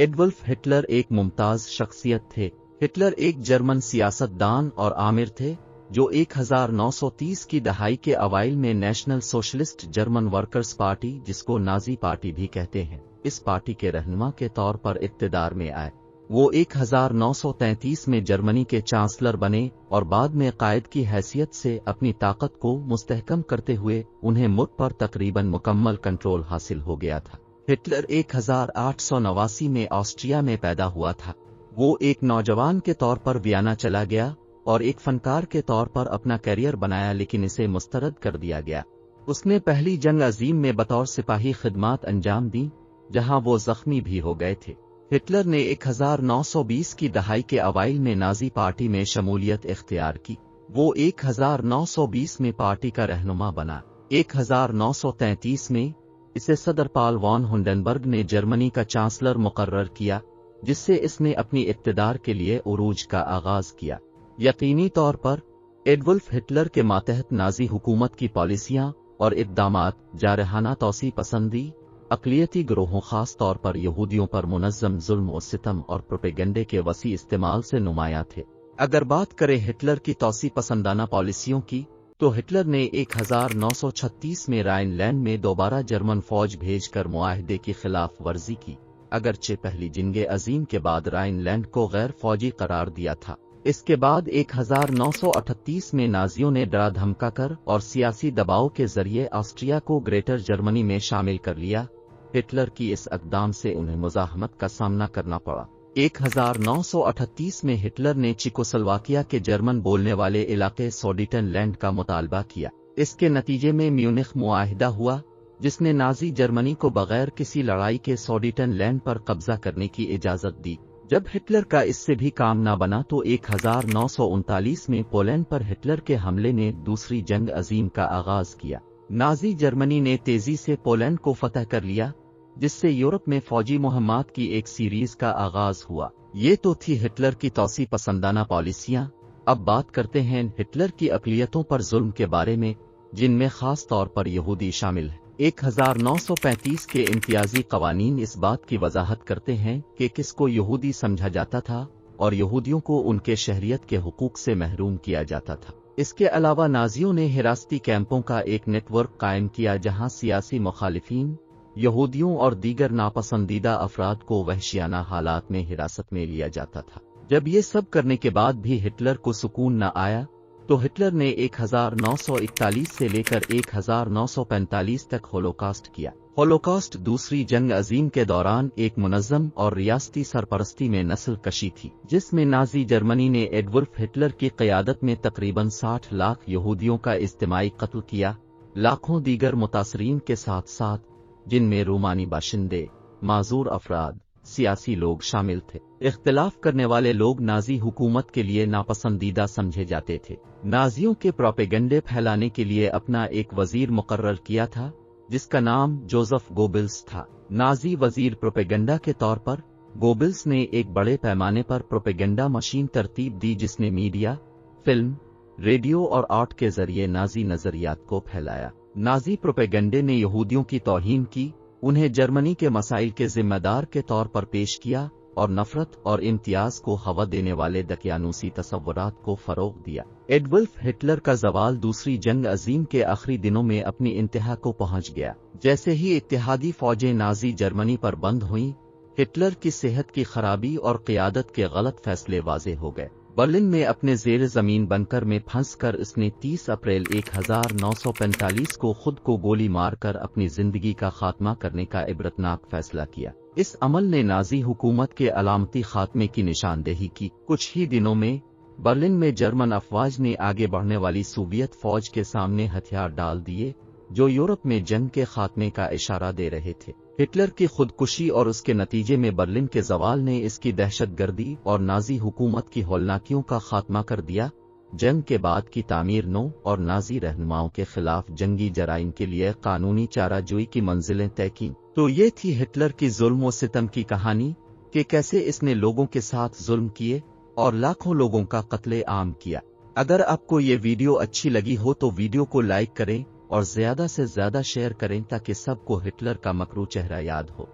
Adolf Hitler एक मुमताज शख्सियत थे। हिटलर एक जर्मन सियासतदान और आमिर थे जो 1930 की दहाई के अवाइल में national socialist German workers party, जिसको नाजी पार्टी भी कहते हैं, इस पार्टी के रहनुमा के तौर पर इक़्तिदार में आए। वो 1933 में जर्मनी के चांसलर बने और बाद में कायद की हैसियत से अपनी ताकत को मुस्तहकम करते हुए उन्हें मुल्क पर तकरीबन मुकम्मल कंट्रोल हासिल हो गया था। हिटलर 1889 में ऑस्ट्रिया में पैदा हुआ था। वो एक नौजवान के तौर पर वियना चला गया और एक फनकार के तौर पर अपना करियर बनाया, लेकिन इसे मुस्तरद कर दिया गया। उसने पहली जंग अजीम में बतौर सिपाही खिदमात अंजाम दी, जहां वो जख्मी भी हो गए थे। हिटलर ने 1920 की दहाई के अवाइल में नाजी पार्टी में शमूलियत इख्तियार की। वो 1920 में पार्टी का रहनुमा बना। 1933 में इसे सदर पाल वॉन हुंडेनबर्ग ने जर्मनी का चांसलर मुकर्रर किया, जिससे इसने अपनी इक़्तिदार के लिए उरूज का आगाज किया। यकीनी तौर पर एडोल्फ हिटलर के मातहत नाजी हुकूमत की पॉलिसियां और इक़दामात जारहाना तौसी पसंदी, अक़लियती गिरोहों खास तौर पर यहूदियों पर मुनज़्ज़म जुल्म और सितम और प्रोपेगेंडे के वसी इस्तेमाल से नुमायां थे। अगर बात करें हिटलर की तौसी पसंदाना पॉलिसियों की, तो हिटलर ने 1936 में राइनलैंड में दोबारा जर्मन फौज भेजकर मुआहदे की खिलाफ वर्जी की। अगरचे पहली जंग अजीम के बाद राइनलैंड को गैर फौजी करार दिया था। इसके बाद 1938 में नाजियों ने डरा धमकाकर और सियासी दबाव के जरिए ऑस्ट्रिया को ग्रेटर जर्मनी में शामिल कर लिया। हिटलर की इस इक़दाम से उन्हें मुज़ाहमत का सामना करना पड़ा। 1938 में हिटलर ने चेकोस्लोवाकिया के जर्मन बोलने वाले इलाके सुडेटनलैंड का मुतालबा किया। इसके नतीजे में म्यूनिख मुआहिदा हुआ, जिसने नाजी जर्मनी को बगैर किसी लड़ाई के सुडेटनलैंड पर कब्जा करने की इजाजत दी। जब हिटलर का इससे भी काम न बना तो 1939 में पोलैंड पर हिटलर के हमले ने दूसरी जंग अजीम का आगाज किया। नाजी जर्मनी ने तेजी से पोलैंड को फतह कर लिया, जिससे यूरोप में फौजी मुहिम्मात की एक सीरीज का आगाज हुआ। ये तो थी हिटलर की तौसी पसंदाना पॉलिसियां। अब बात करते हैं हिटलर की अक़लियतों पर जुल्म के बारे में, जिनमें खास तौर पर यहूदी शामिल है। 1935 के इम्तियाजी कवानीन इस बात की वजाहत करते हैं कि किसको यहूदी समझा जाता था और यहूदियों को उनके शहरियत के हुकूक से महरूम किया जाता था। इसके अलावा नाजियों ने हिरासती कैंपों का एक नेटवर्क कायम किया, जहां सियासी मुखालिफिन, यहूदियों और दीगर नापसंदीदा अफराद को वहशियाना हालात में हिरासत में लिया जाता था। जब ये सब करने के बाद भी हिटलर को सुकून न आया, तो हिटलर ने 1941 से लेकर 1945 तक होलोकॉस्ट किया। होलोकॉस्ट दूसरी जंग अजीम के दौरान एक मुनज़्ज़म और रियासती सरपरस्ती में नस्ल कशी थी, जिसमें नाजी जर्मनी ने एडोल्फ हिटलर की क़यादत में तकरीबन 60 लाख यहूदियों का इज्तिमाई कत्ल किया। लाखों दीगर मुतासरीन के साथ साथ, जिनमें रोमानी बाशिंदे, माजूर अफराद, सियासी लोग शामिल थे। इख्तिलाफ करने वाले लोग नाजी हुकूमत के लिए नापसंदीदा समझे जाते थे। नाजियों के प्रोपेगेंडे फैलाने के लिए अपना एक वजीर मुकर्रर किया था, जिसका नाम जोसेफ गोबेल्स था। नाजी वजीर प्रोपेगेंडा के तौर पर गोबेल्स ने एक बड़े पैमाने पर प्रोपेगेंडा मशीन तरतीब दी, जिसने मीडिया, फिल्म, रेडियो और आर्ट के जरिए नाजी नजरियात को फैलाया। नाजी प्रोपेगेंडे ने यहूदियों की तौहीन की, उन्हें जर्मनी के मसाइल के जिम्मेदार के तौर पर पेश किया और नफरत और इम्तियाज को हवा देने वाले दकियानूसी तसव्वुरात को फरोग दिया। एडोल्फ हिटलर का ज़वाल दूसरी जंग अजीम के आखिरी दिनों में अपनी इंतहा को पहुंच गया। जैसे ही इत्तेहादी फौजें नाजी जर्मनी पर बंद हुईं, हिटलर की सेहत की खराबी और क़यादत के गलत फैसले वाज़े हो गए। बर्लिन में अपने ज़ेर ज़मीन बंकर में फंसकर इसने 30 अप्रैल 1945 को खुद को गोली मारकर अपनी जिंदगी का खात्मा करने का इबरतनाक फैसला किया। इस अमल ने नाजी हुकूमत के अलामती खात्मे की निशानदेही की। कुछ ही दिनों में बर्लिन में जर्मन अफवाज ने आगे बढ़ने वाली सोवियत फौज के सामने हथियार डाल दिए, जो यूरोप में जंग के खात्मे का इशारा दे रहे थे। हिटलर की खुदकुशी और उसके नतीजे में बर्लिन के ज़वाल ने इसकी दहशतगर्दी और नाजी हुकूमत की हौलनाकियों का खात्मा कर दिया। जंग के बाद की तामीर नो और नाजी रहनुमाओं के खिलाफ जंगी जराइम के लिए कानूनी चाराजोई की मंजिलें तय की। तो ये थी हिटलर की जुल्म व सितम की कहानी, कि कैसे इसने लोगों के साथ जुल्म किए और लाखों लोगों का कत्ले आम किया। अगर आपको ये वीडियो अच्छी लगी हो तो वीडियो को लाइक करें और ज्यादा से ज्यादा शेयर करें, ताकि सबको हिटलर का मकरू चेहरा याद हो।